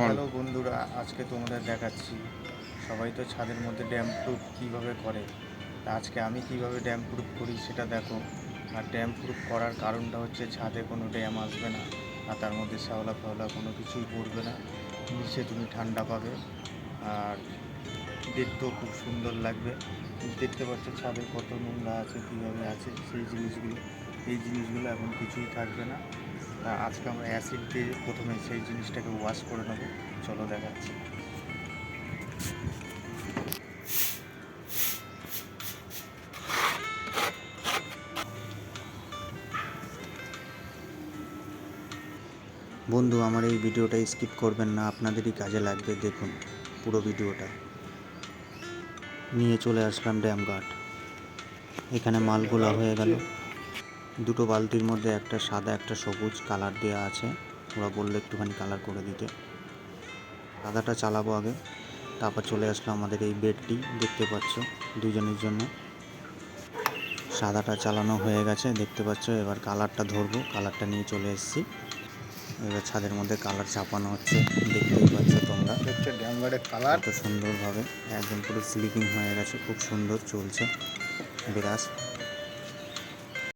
Hello বন্ধুরা, আজকে তোমাদের দেখাচ্ছি সবাই তো ছাদের মধ্যে ড্যাম প্রুফ কীভাবে করে। তা আজকে আমি কিভাবে ড্যাম প্রুফ করি সেটা দেখো। আর ড্যাম প্রুফ করার কারণটা হচ্ছে ছাদে কোনো ড্যাম আসবে না, আর তার মধ্যে শ্যাওলা ফেওলা কোনো কিছুই পড়বে না, নিচে তুমি ঠান্ডা পাবে। আর দেখতেও খুব সুন্দর লাগবে। দেখতে পাচ্ছ ছাদে কত নোংরা আছে, কীভাবে আছে সেই জিনিসগুলো, এই জিনিসগুলো এখন কিছুই থাকবে না। তা আজকে আমরা অ্যাসিড দিয়ে প্রথমে সেই জিনিসটাকে ওয়াশ করে নেব। চলো দেখাচ্ছি। বন্ধু, আমার এই ভিডিওটা স্কিপ করবেন না, আপনাদেরই কাজে লাগবে। দেখুন পুরো ভিডিওটা। নিয়ে চলে আসলাম ড্যাম গার্ড। এখানে মালগুলা হয়ে গেল। দুটো বালতির মধ্যে একটা সাদা একটা সবুজ কালার দেওয়া আছে, ওরা বললো একটুখানি কালার করে দিতে। সাদাটা চালাবো আগে, তারপর চলে আসলো আমাদের এই বেডটি, দেখতে পাচ্ছ দুজনের জন্য। সাদাটা চালানো হয়ে গেছে দেখতে পাচ্ছ, এবার কালারটা ধরবো। কালারটা নিয়ে চলে এসেছি, এবার ছাদের মধ্যে কালার চাপানো হচ্ছে, দেখতেই পাচ্ছ তোমরা। হচ্ছে ড্যাম গার্ডের কালার। কত সুন্দরভাবে একদম পুরো স্লিপিং হয়ে গেছে, খুব সুন্দর চলছে ব্রাশ।